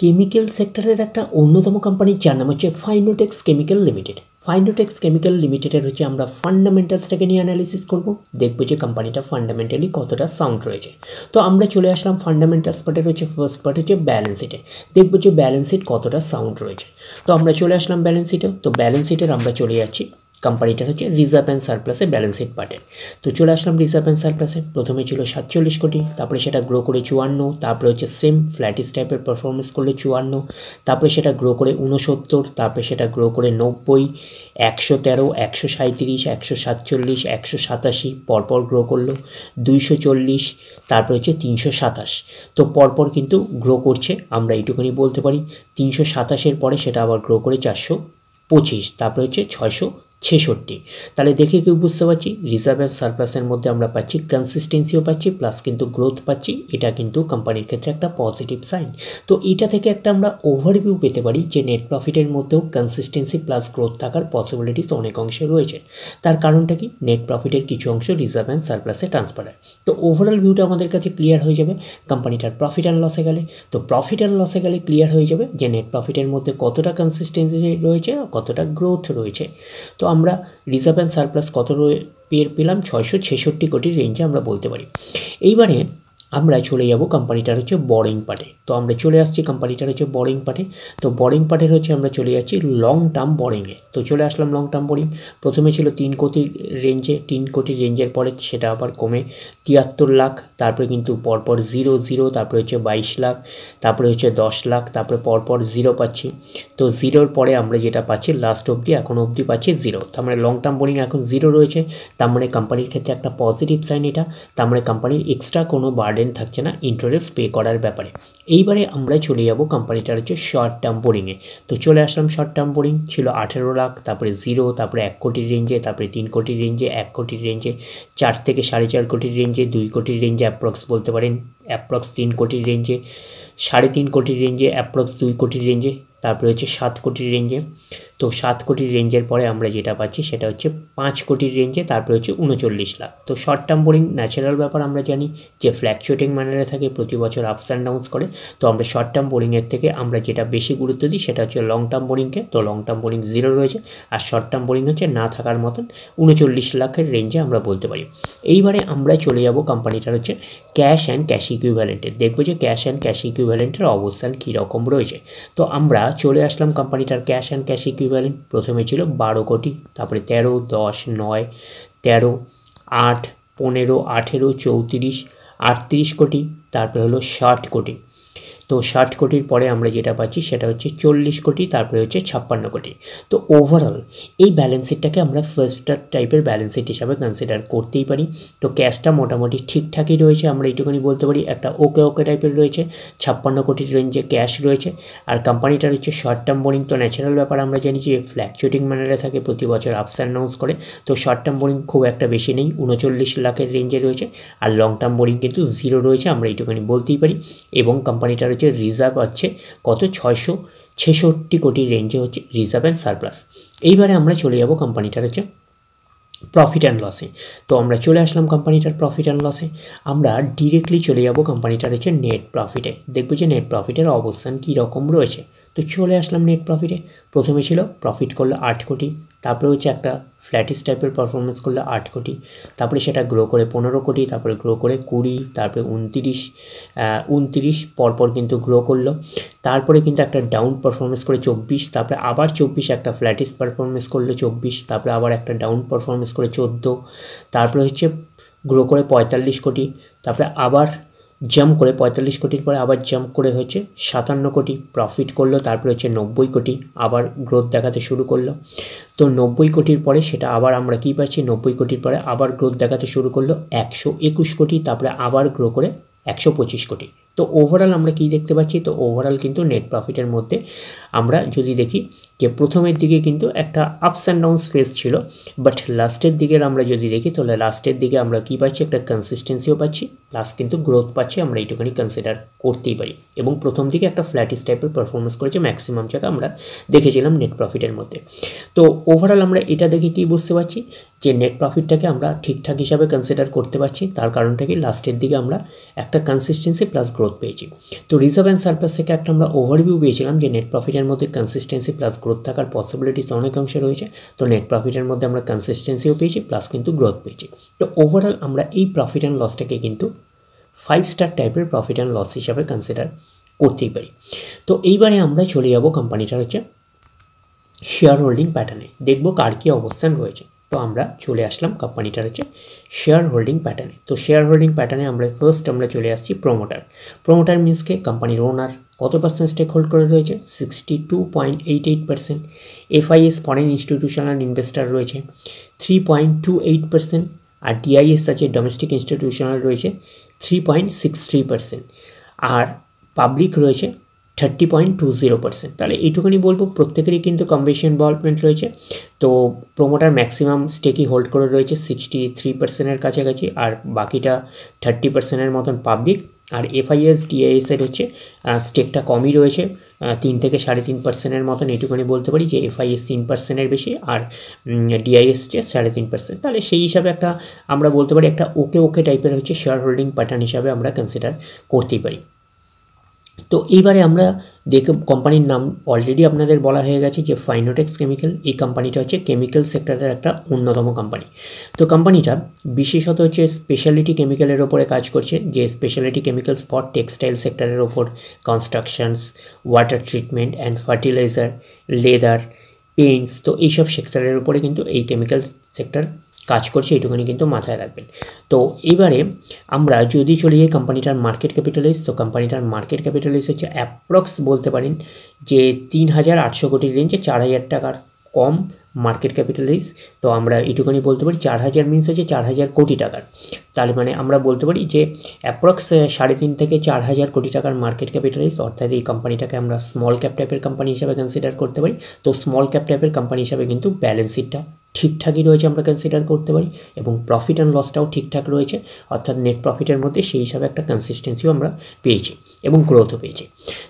Chemical সেক্টরের একটা অন্যতম কোম্পানি যার নাম হচ্ছে ফাইনোটেক্স কেমিক্যাল লিমিটেড। ফাইনোটেক্স কেমিক্যাল লিমিটেডের হচ্ছে আমরা ফান্ডামেন্টালসটাকে নিয়ে অ্যানালিসিস করব, দেখবো যে কোম্পানিটা ফান্ডামেন্টালি কতটা সাউন্ড রয়েছে। তো আমরা চলে আসলাম ফান্ডামেন্টালস পার্টের হচ্ছে ফার্স্ট পার্ট হচ্ছে ব্যালেন্স শিটে, দেখবো যে ব্যালেন্স শিট কতটা সাউন্ড রয়েছে। তো আমরা চলে আসলাম ব্যালেন্স শিটে। তো ব্যালেন্স শিটের আমরা চলে যাচ্ছি কোম্পানিটার হচ্ছে রিজার্ভ অ্যান্ড সারপ্লাসে ব্যালেন্স শিট পার্টে। তো চলে আসলাম রিজার্ভ অ্যান্ড সারপ্লাসে। প্রথমে ছিল 47 কোটি, তারপরে সেটা গ্রো করে 54, তারপরে হচ্ছে সেম ফ্ল্যাটিস টাইপের পারফরমেন্স করলে 54, তারপরে সেটা গ্রো করে 69, তারপরে সেটা গ্রো করে 90, 113, 137, 147, 187, পরপর গ্রো করলো 240, তারপরে হচ্ছে 327। তো পরপর কিন্তু গ্রো করছে, আমরা এইটুকুনি বলতে পারি। 327-এর পরে সেটা আবার গ্রো করে 425, তারপরে হচ্ছে 666। তাহলে দেখে কেউ বুঝতে পারছি রিজার্ভ অ্যান্ড সারপ্লাসের মধ্যে আমরা পাচ্ছি কনসিস্টেন্সিও পাচ্ছি, প্লাস কিন্তু গ্রোথ পাচ্ছি। এটা কিন্তু কোম্পানির ক্ষেত্রে একটা পজিটিভ সাইন। তো এটা থেকে একটা আমরা ওভারভিউ পেতে পারি যে নেট প্রফিটের মধ্যেও কনসিস্টেন্সি প্লাস গ্রোথ থাকার পসিবিলিটিস অনেক অংশে রয়েছে। তার কারণটা কি, নেট প্রফিটের কিছু অংশ রিজার্ভ অ্যান্ড সারপ্লাসে ট্রান্সফার হয়। তো ওভারঅল ভিউটা আমাদের কাছে ক্লিয়ার হয়ে যাবে কোম্পানিটার প্রফিট অ্যান্ড লসে গেলে। তো প্রফিট অ্যান্ড লসে গেলে ক্লিয়ার হয়ে যাবে যে নেট প্রফিটের মধ্যে কতটা কনসিস্টেন্সি রয়েছে, কতটা গ্রোথ রয়েছে। তো আমরা রিজার্ভ অ্যান্ড সারপ্লাস কত পেলাম, 666 কোটির রেঞ্জে আমরা বলতে পারি। এইবারে আমরা চলে যাব কোম্পানিটার হচ্ছে বরিং পার্টে। তো আমরা চলে আসছি কোম্পানিটার হচ্ছে বরিং পার্টে। তো বরিং পার্টের হচ্ছে আমরা চলে যাচ্ছি লং টার্ম বরিংয়ে। তো চলে আসলাম লং টার্ম বরিং। প্রথমে ছিল 3 কোটির রেঞ্জে, 3 কোটির রেঞ্জের পরে সেটা আবার কমে 73 লাখ, তারপরে কিন্তু পরপর 0, তারপরে হচ্ছে 22 লাখ, তারপরে হচ্ছে 10 লাখ, তারপরে পরপর 0 পাচ্ছি। তো 0-র পরে আমরা যেটা পাচ্ছি লাস্ট অবধি এখনও অবধি পাচ্ছি 0। তার মানে লং টার্ম বোরিং এখন 0 রয়েছে। তার মানে কোম্পানির ক্ষেত্রে একটা পজিটিভ সাইন এটা। তার মানে কোম্পানির এক্সট্রা কোনো বার্ডেন থাকছে না ইন্টারেস্ট পে করার ব্যাপারে। এইবারে আমরা চলে যাব কোম্পানিটার হচ্ছে শর্ট টার্ম বোরিংয়ে। তো চলে আসলাম শর্ট টার্ম বোরিং, ছিল 18 লাখ, তারপরে 0, তারপরে 1 কোটির রেঞ্জে, তারপরে 3 কোটির রেঞ্জে, 1 কোটির রেঞ্জে, 4 থেকে 4.5 কোটির রেঞ্জে, 2 কোটির রেঞ্জে অ্যাপ্রক্স বলতে পারেন, অ্যাপ্রক্স 3 কোটির রেঞ্জে, 3.5 কোটির রেঞ্জে, অ্যাপ্রক্স 2 কোটির রেঞ্জে, তারপরে হচ্ছে 7 কোটির রেঞ্জে। তো 7 কোটির রেঞ্জের পরে আমরা যেটা পাচ্ছি সেটা হচ্ছে 5 কোটির রেঞ্জে, তারপরে হচ্ছে 39 লাখ। তো শর্ট টার্ম বোরিং ন্যাচারাল ব্যাপার, আমরা জানি যে ফ্ল্যাকচুয়েটিং ম্যানারে থাকে, প্রতি বছর আপস অ্যান্ড ডাউনস করে। তো আমরা শর্ট টার্ম বোরিংয়ের থেকে আমরা যেটা বেশি গুরুত্ব দিই সেটা হচ্ছে লং টার্ম বোরিংকে। তো লং টার্ম বোরিং 0 রয়েছে, আর শর্ট টার্ম বোরিং হচ্ছে না থাকার মতন 39 লাখের রেঞ্জে আমরা বলতে পারি। এইবারে আমরা চলে যাব কোম্পানিটার হচ্ছে ক্যাশ অ্যান্ড ক্যাশ ইকুইভ্যালেন্টের, দেখবো যে ক্যাশ অ্যান্ড ক্যাশ ইকুইভ্যালেন্টের অবস্থান কীরকম রয়েছে। তো আমরা চলে আসলাম কোম্পানিটার ক্যাশ অ্যান্ড ক্যাশ ইকুইভ্যালেন্ট। প্রথমে ছিল 12 কোটি, তারপরে 13, 10, 9, 13, 8, 15, 18, 34, 38 কোটি, তারপরে হলো 60 কোটি। তো 60 কোটির পরে আমরা যেটা পাচ্ছি সেটা হচ্ছে 40 কোটি, তারপরে হচ্ছে 56 কোটি। তো ওভারঅল এই ব্যালেন্স শিটটাকে আমরা ফার্স্ট টাইপের ব্যালেন্স শিট হিসাবে কনসিডার করতেই পারি। তো ক্যাশটা মোটামুটি ঠিকঠাকই রয়েছে, আমরা এইটুকুনি বলতে পারি, একটা ওকে টাইপের রয়েছে, 56 কোটির রেঞ্জে ক্যাশ রয়েছে। আর কোম্পানিটার হচ্ছে শর্ট টার্ম বোরিং, তো ন্যাচারাল ব্যাপার আমরা জানি যে ফ্ল্যাকচুয়েটিং ম্যানারে থাকে, প্রতি বছর আপস অ্যান্ড ডাউনস করে। তো শর্ট টার্ম বোরিং খুব একটা বেশি নেই, 39 লাখের রেঞ্জে রয়েছে। আর লং টার্ম বোরিং কিন্তু 0 রয়েছে, আমরা এইটুকুনি বলতেই পারি। এবং কোম্পানিটার হচ্ছে রিজার্ভ হচ্ছে কত, 666 কোটির রেঞ্জে হচ্ছে রিজার্ভ অ্যান্ড সারপ্লাস। এইবারে আমরা চলে যাব কোম্পানিটার হচ্ছে প্রফিট অ্যান্ড লসে। তো আমরা চলে আসলাম কোম্পানিটার প্রফিট অ্যান্ড লসে। আমরা ডিরেক্টলি চলে যাব কোম্পানিটার হচ্ছে নেট প্রফিটে, দেখবো যে নেট প্রফিটের অবস্থান কী রকম রয়েছে। তো চলে আসলাম নেট প্রফিটে। প্রথমে ছিল প্রফিট করলো 8 কোটি, তারপরে হচ্ছে একটা ফ্ল্যাটিস টাইপের পারফরমেন্স করলো 8 কোটি, তারপরে সেটা গ্রো করে 15 কোটি, তারপরে গ্রো করে 20, তারপরে 29 পরপর কিন্তু গ্রো করলো। তারপরে কিন্তু একটা ডাউন পারফরমেন্স করে 24, তারপরে আবার 24 একটা ফ্ল্যাটিস পারফরমেন্স করলো 24, তারপরে আবার একটা ডাউন পারফরমেন্স করে 14, তারপরে হচ্ছে গ্রো করে 45 কোটি, তারপরে আবার জাম্প করে 45 কোটির পরে আবার জাম্প করে হচ্ছে 57 কোটি প্রফিট করলো, তারপরে হচ্ছে 90 কোটি আবার গ্রোথ দেখাতে শুরু করলো। তো 90 কোটির পরে সেটা আবার আমরা কী পাচ্ছি, 90 কোটির পরে আবার গ্রোথ দেখাতে শুরু করলো 121 কোটি, তারপরে আবার গ্রো করে 125 কোটি। তো ওভারঅল আমরা কী দেখতে পাচ্ছি, তো ওভারঅল কিন্তু নেট প্রফিটের মধ্যে আমরা যদি দেখি যে প্রথমের দিকে কিন্তু একটা আপস অ্যান্ড ডাউনস ফেজ ছিল, বাট লাস্টের দিকের আমরা যদি দেখি তাহলে লাস্টের দিকে আমরা কী পাচ্ছি, একটা কনসিস্টেন্সিও পাচ্ছি, প্লাস কিন্তু গ্রোথ পাচ্ছি, আমরা এইটুখানি কনসিডার করতেই পারি। এবং প্রথম দিকে একটা ফ্ল্যাটিস টাইপের পারফরমেন্স করেছে ম্যাক্সিমাম জায়গা আমরা দেখেছিলাম নেট প্রফিটের মধ্যে। তো ওভারঅল আমরা এটা দেখে কী বুঝতে পারছি যে নেট প্রফিটটাকে আমরা ঠিকঠাক হিসাবে কনসিডার করতে পারছি। তার কারণটা কি, লাস্টের দিকে আমরা একটা কনসিস্টেন্সি প্লাস গ্রোথ পেয়েছি। তো রিজার্ভ অ্যান্ড সারপ্লাস থেকে একটা আমরা ওভারভিউ পেয়েছিলাম যে নেট প্রফিটের মধ্যে কনসিস্টেন্সি প্লাস গ্রোথ থাকার পসিবিলিটিস অনেক অংশে রয়েছে। তো নেট প্রফিটের মধ্যে আমরা কনসিস্টেন্সিও পেয়েছি প্লাস কিন্তু গ্রোথ পেয়েছি। তো ওভারঅল আমরা এই প্রফিট অ্যান্ড লসটাকে কিন্তু 5 স্টার টাইপের প্রফিট অ্যান্ড লস হিসাবে কনসিডার করতেই পারি। তো এইবারে আমরা চলে যাব কোম্পানিটার হচ্ছে শেয়ার হোল্ডিং প্যাটার্নে, দেখব কার কী অবস্থান রয়েছে। তো আমরা চলে আসলাম কোম্পানিটার হচ্ছে শেয়ার হোল্ডিং প্যাটার্নে। তো শেয়ার হোল্ডিং প্যাটার্নে আমরা চলে আসছি প্রোমোটার মিনসকে কোম্পানির ওনার কত পার্সেন্ট স্টেক হোল্ড করে রয়েছে, 62.88%। FIS ফরেন ইনস্টিটিউশনাল ইনভেস্টার রয়েছে 3.28%, আর DIS আছে ডোমেস্টিক ইনস্টিটিউশনাল রয়েছে 3.63%, আর পাবলিক রয়েছে 30.20%। তাহলে এইটুকুনি বলবো প্রত্যেকেরই কিন্তু কম বেশি ইনভলভমেন্ট রয়েছে। তো প্রোমোটার ম্যাক্সিমাম স্টেকই হোল্ড করে রয়েছে 63%-এর কাছাকাছি, আর বাকিটা 30%-এর মতন পাবলিক। আর FIS DIS এর হচ্ছে স্টেকটা কমই রয়েছে, 3 থেকে 3.5%-এর মতন। এইটুকুনি বলতে পারি যে FIS 3%-এর বেশি, আর DIS হচ্ছে 3.5%। তাহলে সেই হিসাবে একটা আমরা বলতে পারি একটা ওকে টাইপের হচ্ছে শেয়ার হোল্ডিং প্যাটার্ন হিসাবে আমরা কনসিডার করতেই পারি। তো এইবারে আমরা কোম্পানির নাম অলরেডি আপনাদের বলা হয়ে গেছে যে ফাইনোটেক্স কেমিক্যাল। এই কোম্পানিটা হচ্ছে কেমিক্যাল সেক্টরের একটা অন্যতম কোম্পানি। তো কোম্পানিটা বিশেষত হচ্ছে স্পেশালিটি কেমিক্যালের ওপরে কাজ করছে, যে স্পেশালিটি কেমিক্যালস ফর টেক্সটাইল সেক্টরের ওপর, constructions, water treatment and fertiliser, leather, Paints, তো এইসব সেক্টরের উপরে কিন্তু এই কেমিক্যাল সেক্টর কাজ করছে, এইটুকুনি কিন্তু মাথায় রাখবেন। তো এবারে আমরা যদি চলে যাই কোম্পানিটার মার্কেট ক্যাপিটালাইজ, তো কোম্পানিটার মার্কেট ক্যাপিটালাইজ হচ্ছে অ্যাপ্রক্স বলতে পারেন যে 3,800 কোটির রেঞ্জে, 4,000 টাকার কম মার্কেট ক্যাপিটালাইজ। তো আমরা এইটুকুনি বলতে পারি 4,000 মিনস হচ্ছে 4,000 কোটি টাকার। তাহলে মানে আমরা বলতে পারি যে অ্যাপ্রক্স 3.5 থেকে 4,000 কোটি টাকার মার্কেট ক্যাপিটালাইজ, অর্থাৎ এই কোম্পানিটাকে আমরা স্মল ক্যাপ টাইপের কোম্পানি হিসাবে কনসিডার করতে পারি। তো স্মল ক্যাপ টাইপের কোম্পানি হিসাবে কিন্তু ব্যালেন্স শিটটা ঠিকঠাকই রয়েছে আমরা কনসিডার করতে পারি, এবং প্রফিট অ্যান্ড লসটাও ঠিকঠাক রয়েছে, অর্থাৎ নেট প্রফিটের মধ্যে সেই হিসাবে একটা কনসিস্টেন্সিও আমরা পেয়েছি এবং গ্রোথও পেয়েছি।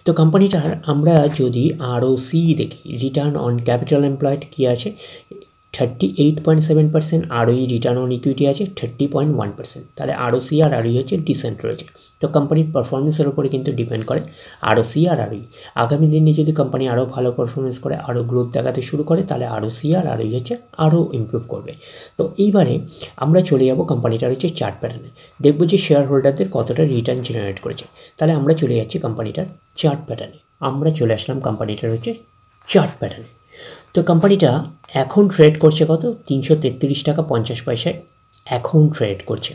তো কোম্পানিটার আমরা যদি ROC দেখি, রিটার্ন অন ক্যাপিটাল এমপ্লয়েড কী আছে 38.7%, ROE রিটার্ন অন ইকুইটি আছে 30.1%। তাহলে ROC আর ROE হচ্ছে ডিসেন্ট রয়েছে। তো কোম্পানির পারফরমেন্সের উপরে কিন্তু ডিপেন্ড করে ROC আর ROE। আগামী দিনে যদি কোম্পানি আরও ভালো পারফরমেন্স করে, আরও গ্রোথ দেখাতে শুরু করে, তাহলে ROC আর ROE হচ্ছে আরও ইমপ্রুভ করবে। তো এইবারে আমরা চলে যাব কোম্পানিটার হচ্ছে চার্ট প্যাটার্নে, দেখব যে শেয়ার হোল্ডারদের কতটা রিটার্ন জেনারেট করেছে। তাহলে আমরা চলে যাচ্ছি কোম্পানিটার চার্ট প্যাটার্নে। আমরা চলে আসলাম কোম্পানিটার হচ্ছে চার্ট প্যাটার্নে। তো কোম্পানিটা এখন ট্রেড করছে কত, 333 টাকা 50 পয়সায় এখন ট্রেড করছে।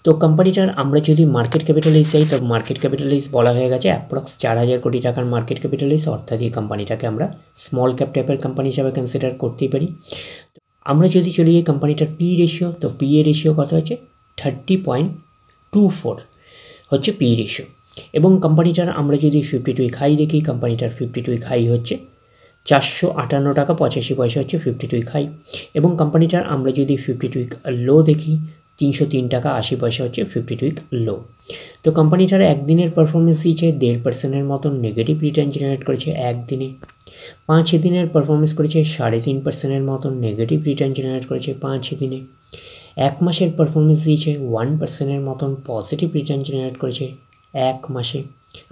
তো কোম্পানিটার আমরা যদি মার্কেট ক্যাপিটালাইজ চাই, তো মার্কেট ক্যাপিটালাইজ বলা হয়ে গেছে অ্যাপ্রক্স 4,000 কোটি টাকার মার্কেট ক্যাপিটালাইজ, অর্থাৎ এই কোম্পানিটাকে আমরা স্মল ক্যাপ টাইপের কোম্পানি হিসাবে কনসিডার করতেই পারি। আমরা যদি চলি এই কোম্পানিটার PE রেশিও, তো PE রেশিও কত হচ্ছে 30.24 হচ্ছে PE রেশিও। এবং কোম্পানিটার আমরা যদি 52 উইক হাই দেখি, কোম্পানিটার 52 উইক হাই হচ্ছে 458 টাকা 85 পয়সা হচ্ছে 52 উইক হাই। এবং কোম্পানিটার আমরা যদি 52 উইক লো দেখি, 303 টাকা 80 পয়সা হচ্ছে 52 উইক লো। তো কোম্পানিটার একদিনের পারফরমেন্স দিয়েছে 1.5%-এর মতন নেগেটিভ রিটার্ন জেনারেট করেছে একদিনে। 5 দিনের পারফরমেন্স করেছে 3.5%-এর মতন নেগেটিভ রিটার্ন জেনারেট করেছে 5 দিনে। 1 মাসের পারফরমেন্স দিয়েছে 1%-এর মতন পজিটিভ রিটার্ন জেনারেট করেছে 1 মাসে।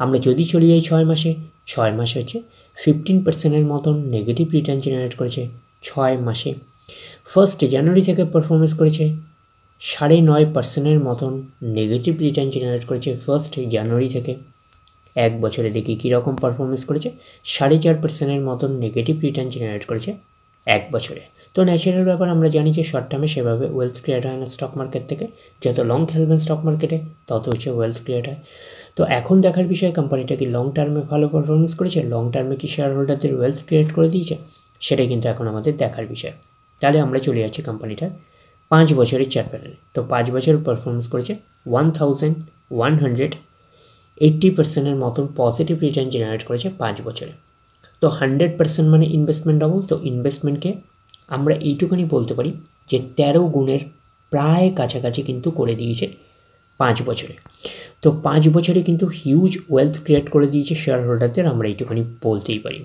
আমরা যদি চলে যাই 6 মাসে, 6 মাসে হচ্ছে 15%-এর মতন নেগেটিভ রিটার্ন জেনারেট করেছে 6 মাসে। 1 জানুয়ারি থেকে পারফরমেন্স করেছে 9.5%-এর মতন নেগেটিভ রিটার্ন জেনারেট করেছে 1 জানুয়ারি থেকে। 1 বছরে দেখি কীরকম পারফরমেন্স করেছে, 4.5%-এর মতন নেগেটিভ রিটার্ন জেনারেট করেছে 1 বছরে। তো ন্যাচারাল ব্যাপার, আমরা জানি যে শর্ট টার্মে সেভাবে ওয়েলথ ক্রিয়েট হয় না স্টক মার্কেট থেকে, যত লং খেলবেন স্টক মার্কেটে তত হচ্ছে ওয়েলথ ক্রিয়েট হয়। তো এখন দেখার বিষয় কোম্পানিটা কি লং টার্মে ভালো পারফরমেন্স করেছে, লং টার্মে কি শেয়ার হোল্ডারদের ওয়েলথ ক্রিয়েট করে দিয়েছে, সেটাই কিন্তু এখন আমাদের দেখার বিষয়। তাহলে আমরা চলে যাচ্ছি কোম্পানিটার 5 বছরের চার্ট প্যাটার্নে। তো 5 বছর পারফরমেন্স করেছে 1180%-এর মতন পজিটিভ রিটার্ন জেনারেট করেছে 5 বছরে। তো 100% মানে ইনভেস্টমেন্ট ডবল। তো ইনভেস্টমেন্টকে আমরা এইটুখানি বলতে পারি যে 13 গুণের প্রায় কাছাকাছি কিন্তু করে দিয়েছে 5 বছরে। তো 5 বছরে কিন্তু হিউজ ওয়েলথ ক্রিয়েট করে দিয়েছে শেয়ার হোল্ডারদের, আমরা এইটুখানি বলতেই পারি।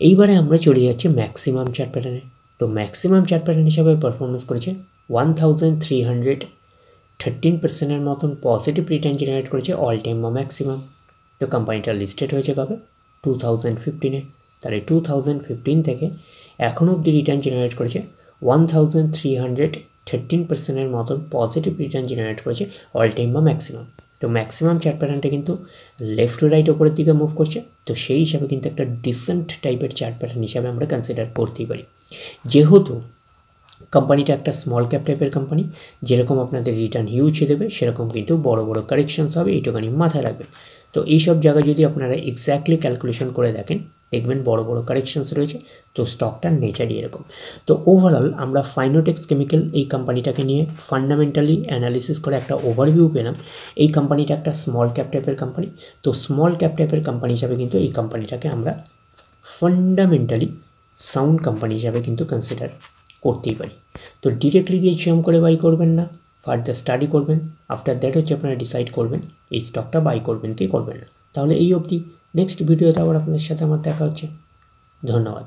এইবারে আমরা চলে যাচ্ছি ম্যাক্সিমাম চার্ট প্যাটার্নে। তো ম্যাক্সিমাম চার্ট প্যাটার্ন হিসাবে পারফরমেন্স করেছে 1313% মতন পজিটিভ রিটার্ন জেনারেট করেছে অল টাইম বা ম্যাক্সিমাম। তো কোম্পানিটা লিস্টেড হয়েছে কবে? 2015-এ। তাহলে 2015 থেকে এখনও অবধি রিটার্ন জেনারেট করেছে 1313% মতন পজিটিভ রিটার্ন জেনারেট করেছে অল টাইম বা ম্যাক্সিমাম। তো ম্যাক্সিমাম চার্ট প্যাটার্নটা কিন্তু লেফট টু রাইট ওপরের দিকে মুভ করছে। তো সেই হিসাবে কিন্তু একটা ডিসেন্ট টাইপের চার্ট প্যাটার্ন হিসাবে আমরা কনসিডার করতেই পারি। যেহেতু কোম্পানিটা একটা স্মল ক্যাপ টাইপের কোম্পানি, যেরকম আপনাদের রিটার্ন হিউজ দেবে সেরকম কিন্তু বড় বড় কারেকশনস হবে, এইটুখানি মাথায় রাখবেন। তো এইসব জায়গায় যদি আপনারা এক্স্যাক্টলি ক্যালকুলেশন করে দেখেন দেখবেন বড় বড় কারেকশনস রয়েছে। তো স্টকটার নেচারই এরকম। তো ওভারঅল আমরা ফাইনোটেক্স কেমিক্যাল এই কোম্পানিটাকে নিয়ে ফান্ডামেন্টালি অ্যানালিসিস করে একটা ওভারভিউ পেলাম। এই কোম্পানিটা একটা স্মল ক্যাপ টাইপের কোম্পানি। তো স্মল ক্যাপ টাইপের কোম্পানি হিসাবে কিন্তু এই কোম্পানিটাকে আমরা ফান্ডামেন্টালি সাউন্ড কোম্পানি হিসাবে কিন্তু কনসিডার করতেই পারি। তো ডিরেক্টলি গিয়ে জাম্প করে বাই করবেন না, ফার্দার স্টাডি করবেন। আফটার দ্যাট হচ্ছে আপনারা ডিসাইড করবেন এই স্টকটা বাই করবেন কি করবেন না। তাহলে এই অবধি, নেক্সট ভিডিওতে আবার আপনাদের সাথে আমার দেখা হচ্ছে। ধন্যবাদ।